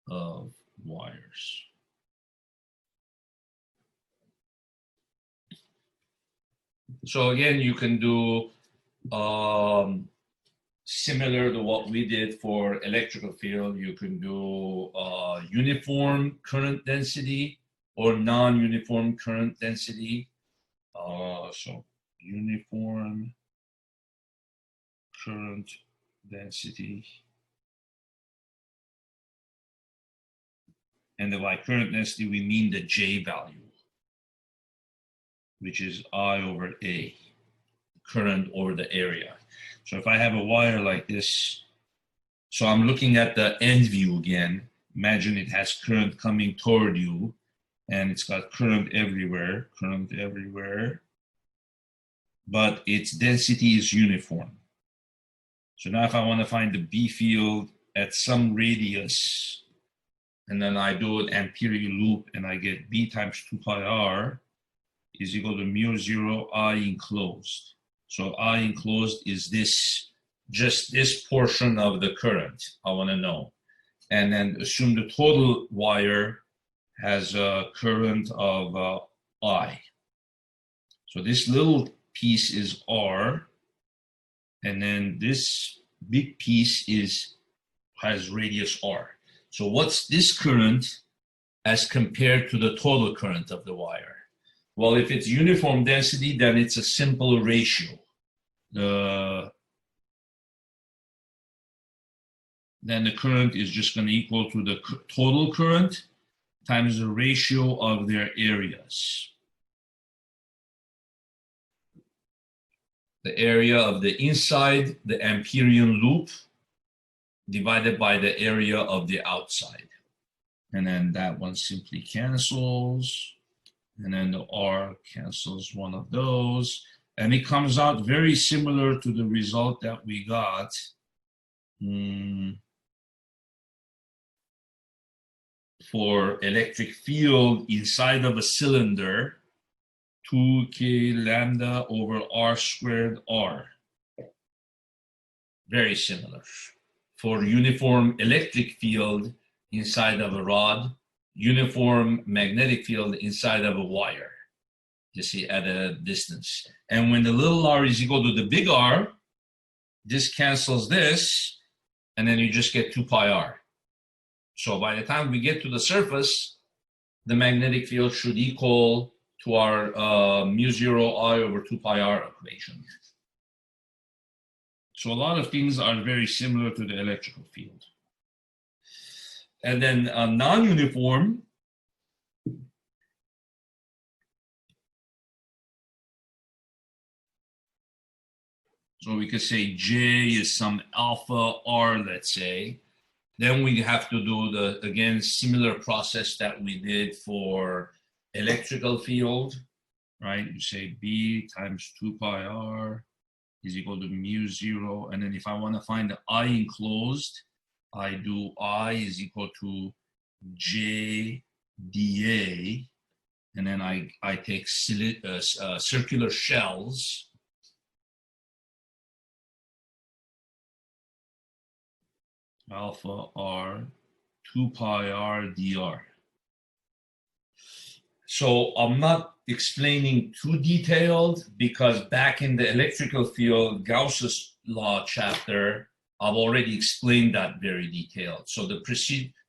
of wires. So again, you can do similar to what we did for electrical field. You can do uniform current density or non-uniform current density. So uniform current density. And by current density, we mean the J value, which is I over A, current over the area. So if I have a wire like this, so I'm looking at the end view again. Imagine it has current coming toward you, and it's got current everywhere, but its density is uniform. So now if I want to find the B field at some radius, and then I do an Ampere loop, and I get B times 2 pi r is equal to mu 0 I enclosed. So I enclosed is this, just this portion of the current I want to know. And then assume the total wire has a current of I. So this little piece is R, and then this big piece has radius R. So what's this current as compared to the total current of the wire? Well, if it's uniform density, then it's a simple ratio. Then the current is just going to equal to the total current times the ratio of their areas. The area of the inside, the Amperian loop, divided by the area of the outside. And then that one simply cancels. And then the R cancels one of those. And it comes out very similar to the result that we got for electric field inside of a cylinder, 2k lambda over r squared r. Very similar. For uniform electric field inside of a rod, uniform magnetic field inside of a wire, you see, at a distance. And when the little r is equal to the big R, this cancels this, and then you just get 2 pi r. So by the time we get to the surface, the magnetic field should equal to our mu 0 I over 2 pi r equation. So a lot of things are very similar to the electrical field. And then non-uniform, so we could say J is some alpha R, let's say. Then we have to do the, again, similar process that we did for electrical field, right? You say B times 2 pi R is equal to mu 0. And then if I want to find the I enclosed, I do I is equal to J dA. And then I take circular shells. Alpha R 2 pi r dr. So I'm not explaining too detailed because back in the electrical field, Gauss's law chapter, I've already explained that very detailed. So the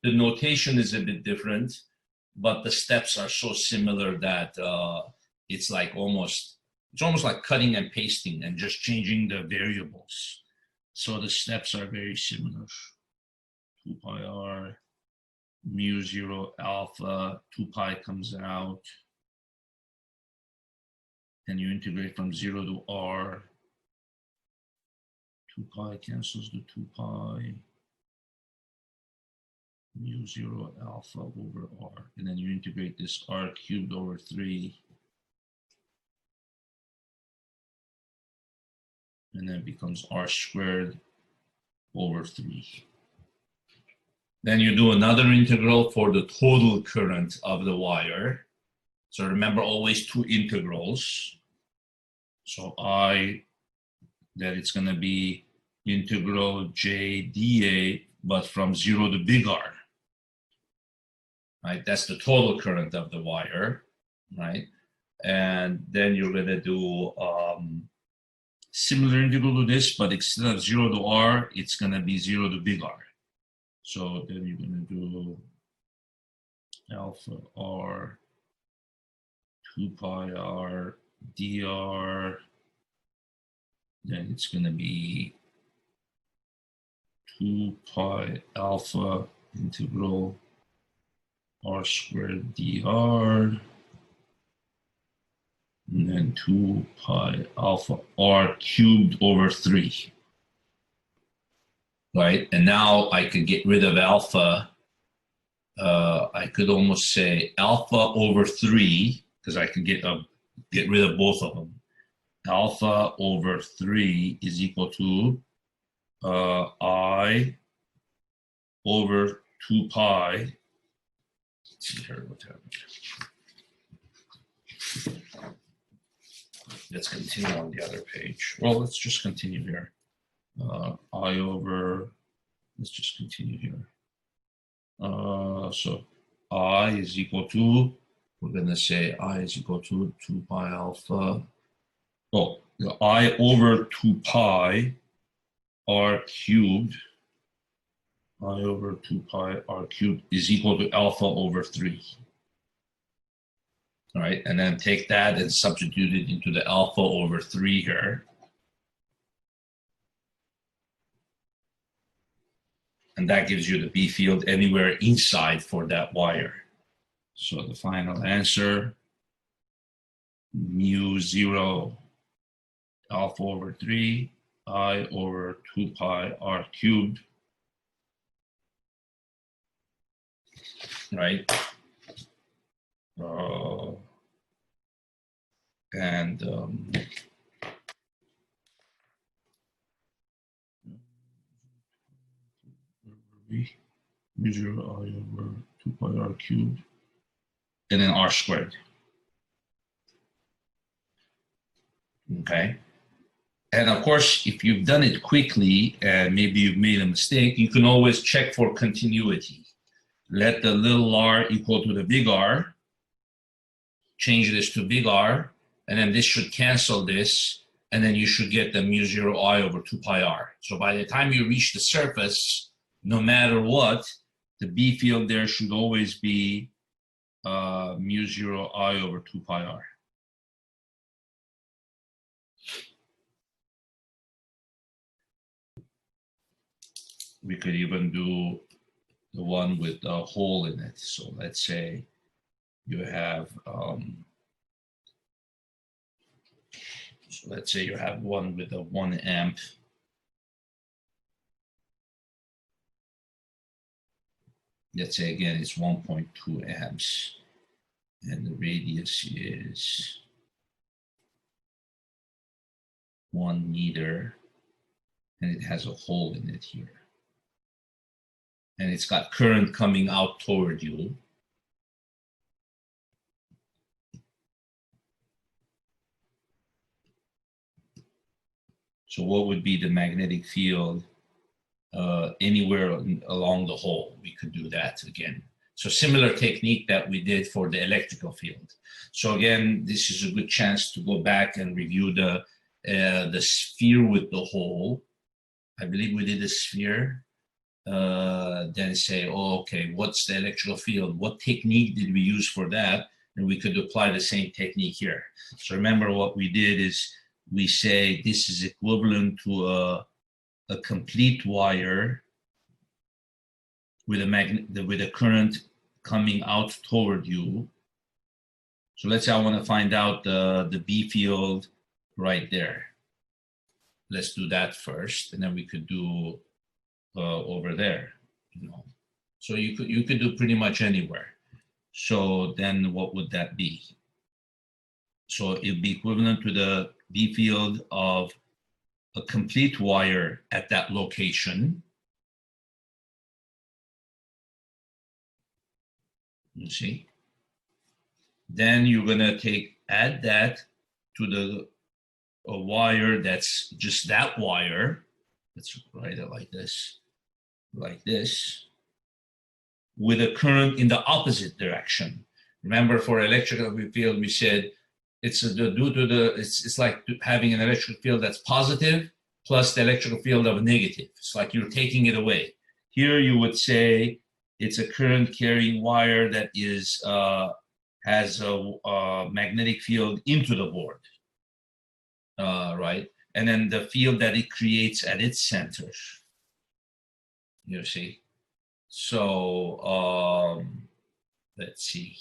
notation is a bit different, but the steps are so similar that it's almost like cutting and pasting and just changing the variables. So the steps are very similar. 2 pi r, mu 0 alpha, 2 pi comes out, and you integrate from 0 to r. 2 pi cancels the 2 pi, mu 0 alpha over r, and then you integrate this r cubed over 3, and then it becomes r squared over 3. Then you do another integral for the total current of the wire. So remember, always two integrals. So that it's going to be integral J dA, but from 0 to big R. right? That's the total current of the wire, right? And then you're going to do similar integral to this, but instead of 0 to r, it's going to be 0 to big R. So then you're going to do alpha r 2 pi r dr. Then it's going to be 2 pi alpha integral r squared dr. And then 2 pi alpha r cubed over 3. Right? And now I could get rid of alpha. I could almost say alpha over 3, because I could get rid of both of them. Alpha over 3 is equal to I over 2 pi. Let's see here what happened. Let's continue on the other page. Well, let's just continue here. I over, let's just continue here. So I is equal to, we're going to say I is equal to 2 pi alpha. Oh, I over 2 pi r cubed. I over 2 pi r cubed is equal to alpha over 3. All right, and then take that and substitute it into the alpha over 3 here. And that gives you the B field anywhere inside for that wire. So the final answer, mu 0 alpha over 3, I over 2 pi r cubed, right? And mu 0 I over 2 pi r cubed, and then r squared. Okay. And of course, if you've done it quickly and maybe you've made a mistake, you can always check for continuity. Let the little r equal to the big R, change this to big R, and then this should cancel this, and then you should get the mu 0 I over 2 pi r. So by the time you reach the surface, no matter what, the B field there should always be mu 0 I over 2 pi r. We could even do the one with a hole in it. So let's say you have, so let's say you have one with a 1 amp. Let's say again, it's 1.2 amps. And the radius is 1 meter. And it has a hole in it here. And it's got current coming out toward you. So what would be the magnetic field anywhere along the hole? We could do that again. So similar technique that we did for the electrical field. So again, this is a good chance to go back and review the sphere with the hole. I believe we did a sphere. Then say, oh, okay, what's the electrical field? What technique did we use for that? And we could apply the same technique here. So remember what we did is we say this is equivalent to a complete wire with a current coming out toward you. So let's say I want to find out the B field right there. Let's do that first, and then we could do over there, you know. So you could do pretty much anywhere. So then what would that be? So it'd be equivalent to the B field of a complete wire at that location. You see? Then you're gonna add that to a wire that's just that wire. Let's write it like this, with a current in the opposite direction. Remember, for electrical field, we said it's like having an electric field that's positive plus the electrical field of negative. It's like you're taking it away. Here you would say it's a current carrying wire that has a magnetic field into the board, right? And then the field that it creates at its center. You see? So let's see.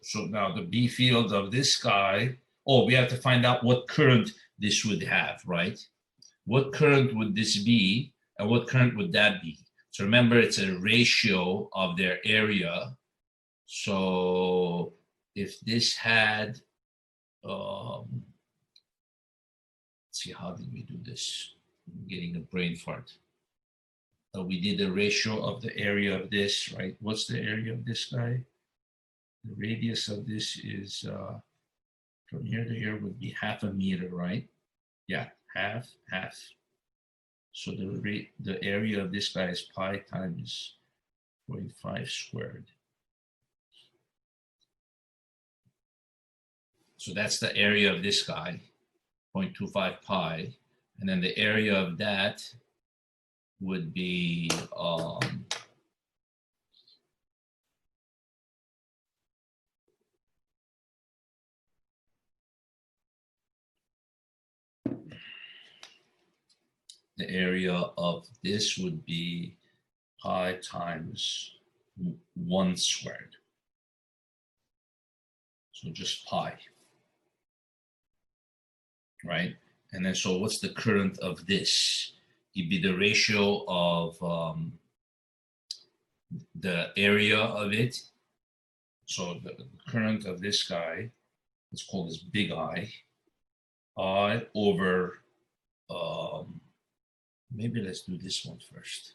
So now the B field of this guy, we have to find out what current this would have, right? What current would this be, and what current would that be? So remember, it's a ratio of their area. So if this had, let's see, how did we do this? I'm getting a brain fart. We did the ratio of the area of this, right? What's the area of this guy? The radius of this is from here to here would be 0.5 meter, right? Yeah, half. So the area of this guy is pi times 0.5 squared. So that's the area of this guy, 0.25 pi. And then the area of that would be the area of this would be pi times 1 squared. So just pi, right? And then so what's the current of this? It'd be the ratio of the area of it. So the current of this guy, let's call this big I over, maybe let's do this one first.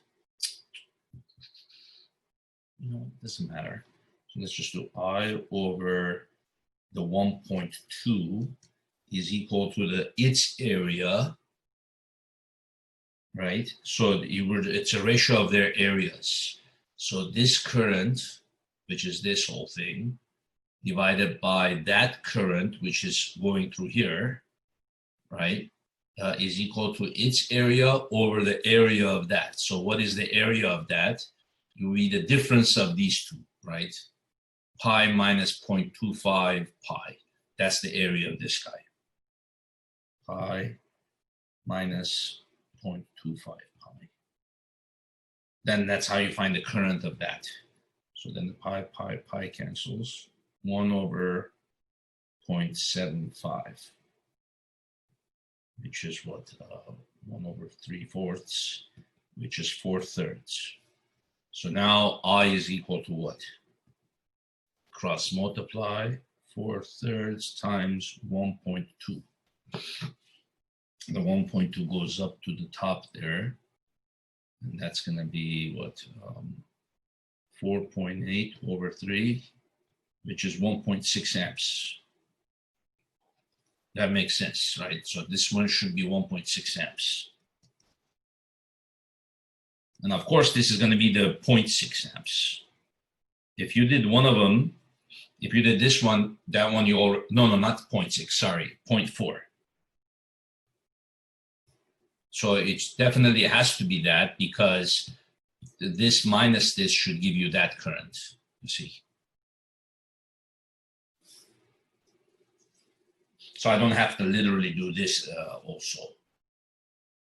It doesn't matter. So let's just do I over the 1.2 is equal to its area, right? So it's a ratio of their areas. So this current, which is this whole thing, divided by that current, which is going through here, right, is equal to its area over the area of that. So what is the area of that? You read the difference of these two, right? Pi minus 0.25 pi. That's the area of this guy. Pi minus 0.25 pi. Then that's how you find the current of that. So then the pi cancels. 1 over 0.75, which is what? 1 over 3/4, which is 4/3. So now I is equal to what? Cross multiply 4/3 times 1.2. The 1.2 goes up to the top there, and that's going to be what? 4.8 over 3, which is 1.6 amps. That makes sense, right? So this one should be 1.6 amps. And of course, this is going to be the 0.6 amps. If you did one of them, if you did this one, that one you all, no, not 0.6, sorry, 0.4. So it's definitely has to be that, because this minus this should give you that current, you see. So I don't have to literally do this also.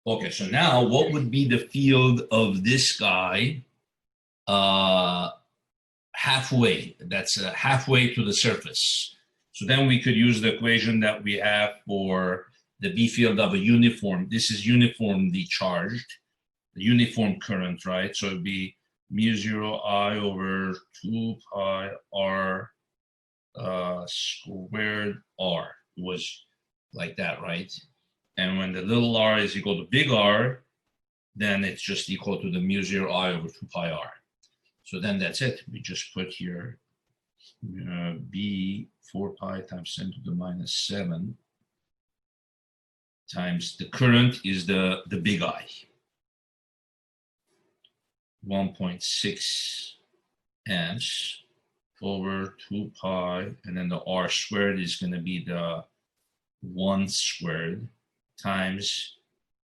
Okay, so now what would be the field of this guy halfway? That's halfway to the surface. So then we could use the equation that we have for the B field of a uniform. This is uniformly charged, the uniform current, right? So it'd be mu0 I over 2 pi r squared r. It was like that, right? And when the little r is equal to big R, then it's just equal to the mu0 I over 2 pi r. So then that's it. We just put here b 4 pi times 10 to the minus 7 times the current is the big I. 1.6 amps over 2 pi, and then the R squared is going to be the 1 squared times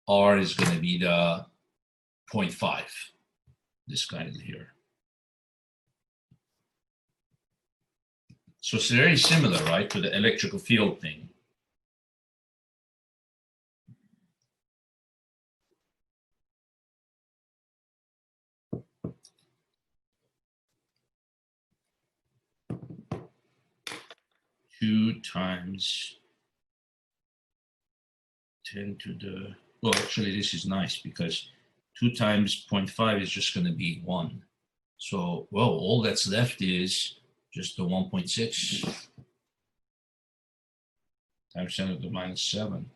R is going to be the 0.5, this guy here. So it's very similar, right, to the electrical field thing. Two times 10 to the, well, actually this is nice because 2 times 0.5 is just going to be 1. So, well, all that's left is just the 1.6 times 10 to the minus 7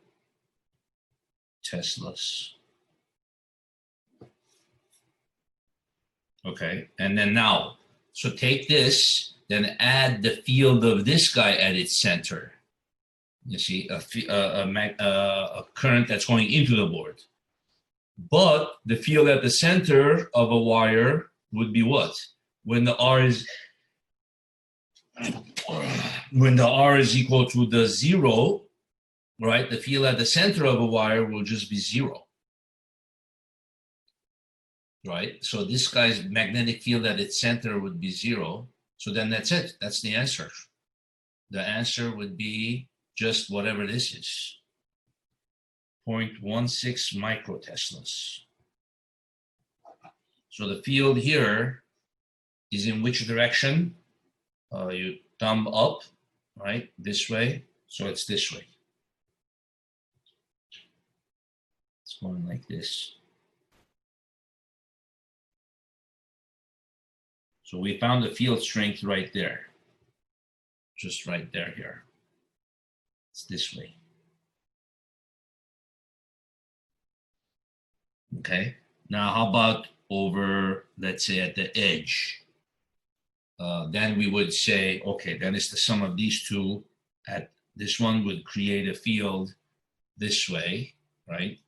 Teslas. Okay, and then now, so take this, then add the field of this guy at its center. You see, a current that's going into the board. But the field at the center of a wire would be what? When the R is equal to the 0, right? The field at the center of a wire will just be 0. Right? So this guy's magnetic field at its center would be 0. So then that's it. That's the answer. The answer would be just whatever this is. 0.16 microteslas. So the field here is in which direction? You thumb up, right? This way. So it's this way. It's going like this. So we found the field strength right there. Just right there here. It's this way. Okay. Now how about over, let's say, at the edge? Then we would say, okay, then it's the sum of these two. At this one would create a field this way, right?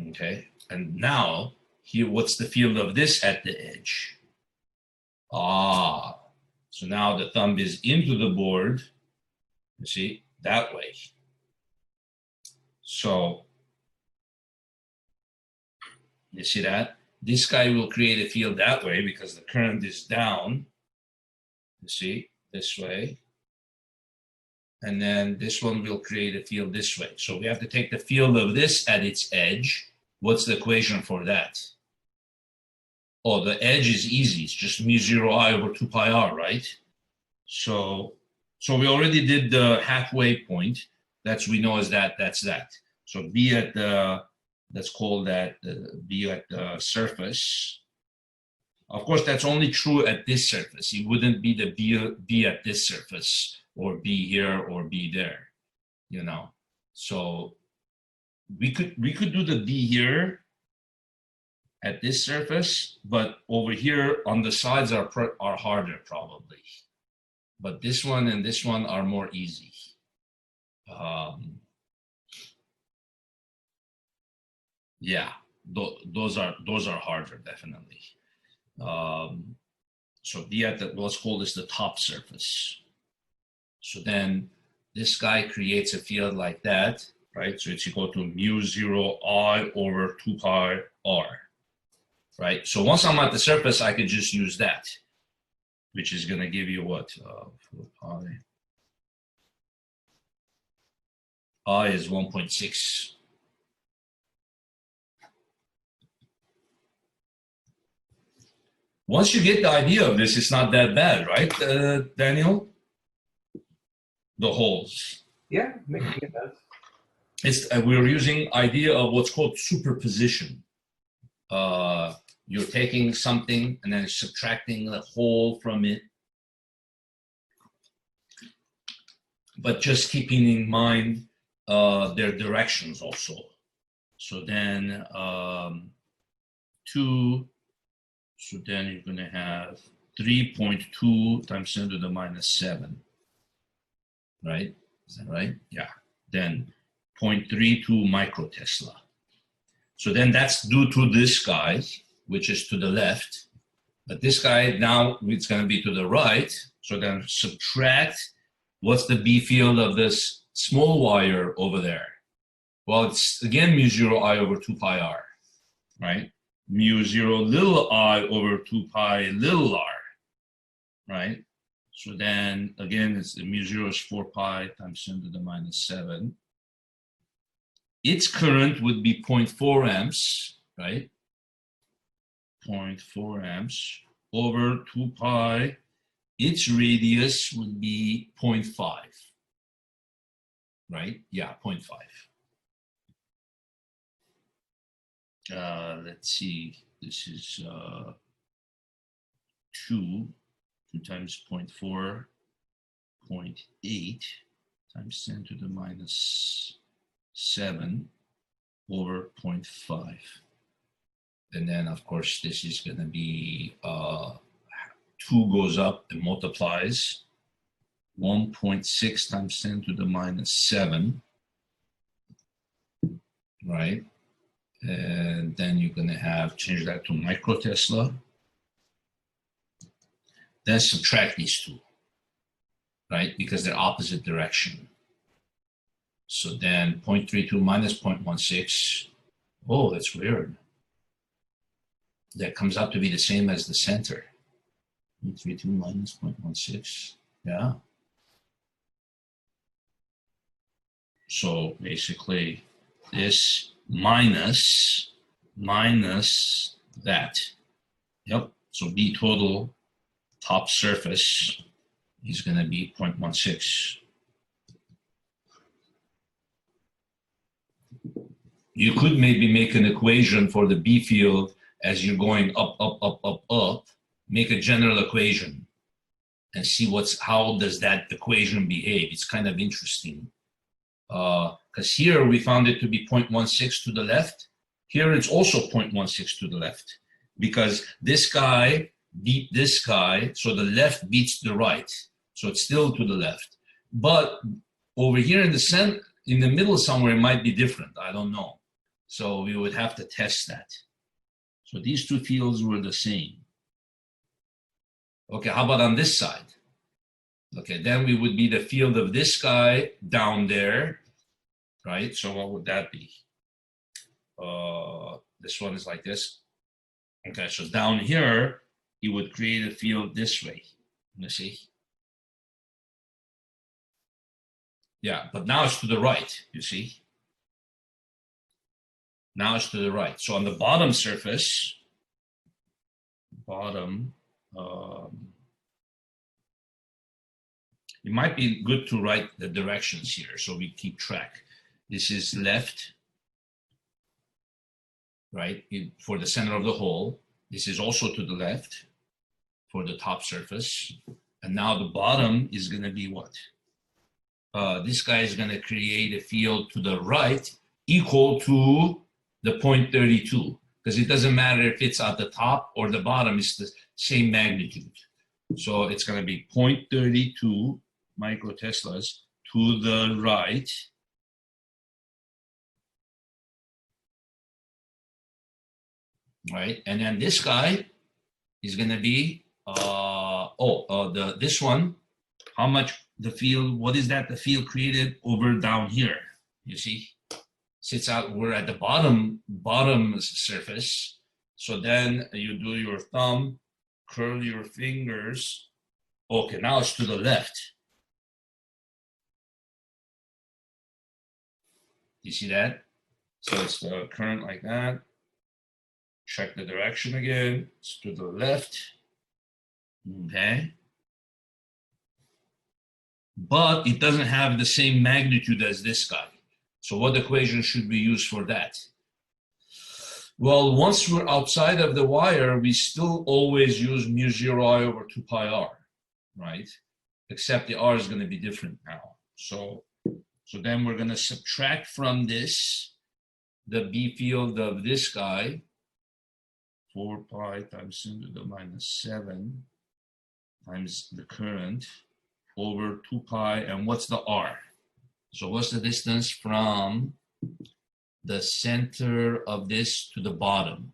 Okay, and now here, what's the field of this at the edge? So now the thumb is into the board, you see, that way. So, you see that? This guy will create a field that way because the current is down, you see, this way. And then this one will create a field this way. So we have to take the field of this at its edge. What's the equation for that? Oh, the edge is easy. It's just mu0 I over 2 pi r, right? So we already did the halfway point. That's, we know as that, that's that. So B at the, let's call that B at the surface. Of course, that's only true at this surface. It wouldn't be the B at this surface, or B here, or B there, you know. So we could do the B here at this surface, but over here on the sides are harder probably. But this one and this one are more easy. Yeah, those are harder definitely. So B at the, let's call this the top surface. So then this guy creates a field like that, right? So it's equal to mu0 I over 2 pi r, right? So once I'm at the surface, I can just use that, which is going to give you what? 4 pi. I is 1.6. Once you get the idea of this, it's not that bad, right, Daniel? The holes. Yeah, making it does. It's we're using idea of what's called superposition. You're taking something and then subtracting a hole from it, but just keeping in mind their directions also. So then 2. So then you're going to have 3.2 times 10 to the minus 7. Right? Is that right? Yeah. Then 0.32 microtesla. So then that's due to this guy, which is to the left. But this guy now, it's going to be to the right. So then subtract, what's the B field of this small wire over there? Well, it's again mu0 I over 2 pi r, right? Mu0 little I over 2 pi little r, right? So then again, it's the mu0 is 4 pi times 10 to the minus 7. Its current would be 0.4 amps, right? 0.4 amps over 2 pi. Its radius would be 0.5, right? Yeah, 0.5. Let's see, this is 2 times 0.4, 0.8 times 10 to the minus 7 over 0.5. And then, of course, this is going to be 2 goes up and multiplies 1.6 times 10 to the minus 7, right? And then you're going to have, change that to microtesla. Then subtract these two, right? Because they're opposite direction. So then 0.32 minus 0.16. Oh, that's weird. That comes out to be the same as the center. 0.32 minus 0.16. Yeah. So basically this minus that. Yep. So B total top surface is going to be 0.16. You could maybe make an equation for the B field as you're going up, up, up, up, up. Make a general equation and see how does that equation behave. It's kind of interesting. Because here we found it to be 0.16 to the left. Here it's also 0.16 to the left. Because this guy beat this guy, so the left beats the right. So it's still to the left. But over here in the middle somewhere, it might be different. I don't know. So we would have to test that. So these two fields were the same. Okay, how about on this side? Okay, then we would be the field of this guy down there, right? So what would that be? This one is like this. Okay, so down here, you would create a field this way. You see? Yeah, but now it's to the right, you see? Now it's to the right. So on the bottom surface, it might be good to write the directions here so we keep track. This is left, right, for the center of the hole. This is also to the left for the top surface. And now the bottom is going to be what? This guy is going to create a field to the right equal to the 0.32, because it doesn't matter if it's at the top or the bottom, it's the same magnitude. So it's going to be 0.32 microteslas to the right. Right, and then this guy is going to be, this one, how much the field, what is that the field created over down here, you see? Sits out, we're at the bottom surface. So then you do your thumb, curl your fingers. Okay, now it's to the left. You see that? So it's the current like that. Check the direction again. It's to the left. Okay. But it doesn't have the same magnitude as this guy. So what equation should we use for that? Well, once we're outside of the wire, we still always use mu0 I over 2 pi r, right? Except the r is going to be different now. So then we're going to subtract from this the B field of this guy, 4 pi times 10 to the minus 7 times the current over 2 pi, and what's the r? So what's the distance from the center of this to the bottom?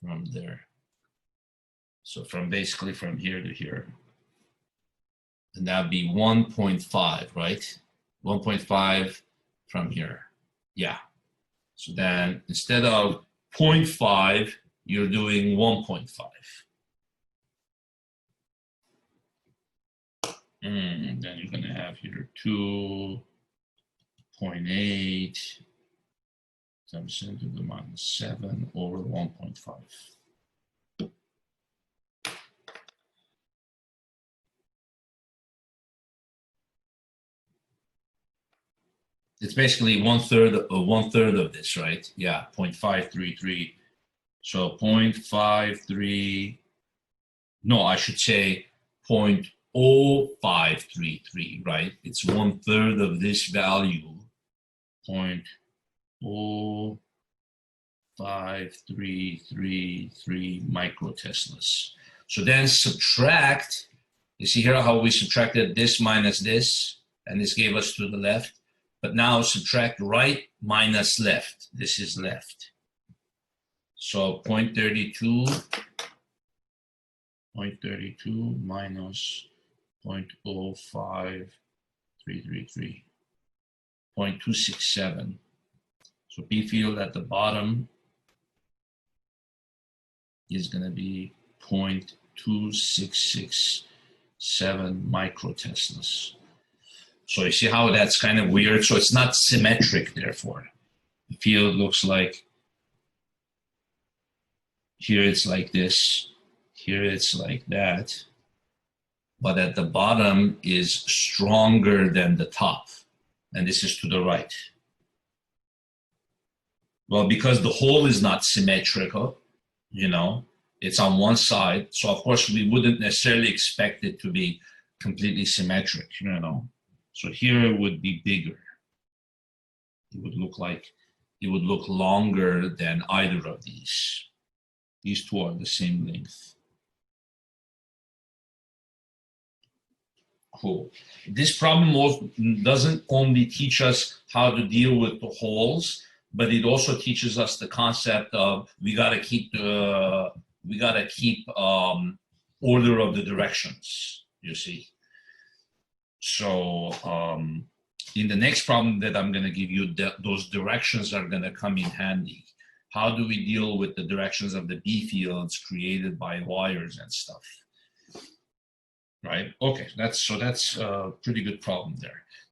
From there. So from basically from here to here. And that'd be 1.5, right? 1.5 from here. Yeah. So then instead of 0.5, you're doing 1.5. And then you're going to have here 2.8 times 10 to the minus 7 over 1.5. It's basically one third of this, right? Yeah, 0.533. So 0.53, no, I should say 0.0533, right? It's 1/3 of this value, 0.05333 microteslas. So then subtract, you see here how we subtracted this minus this, and this gave us to the left. But now subtract right minus left. This is left. So 0.32 minus 0.05333, 0.267. So B field at the bottom is going to be 0.2667 microteslas. So you see how that's kind of weird? So it's not symmetric, therefore. The field looks like, here it's like this, here it's like that, but at the bottom is stronger than the top, and this is to the right. Well, because the hole is not symmetrical, you know, it's on one side, so of course we wouldn't necessarily expect it to be completely symmetric, you know. So here it would be bigger. It would look like, it would look longer than either of these. These two are the same length. Cool. This problem doesn't only teach us how to deal with the holes, but it also teaches us the concept of we gotta keep order of the directions, you see. So in the next problem that I'm going to give you, those directions are going to come in handy. How do we deal with the directions of the B fields created by wires and stuff? Right? Okay, that's a pretty good problem there.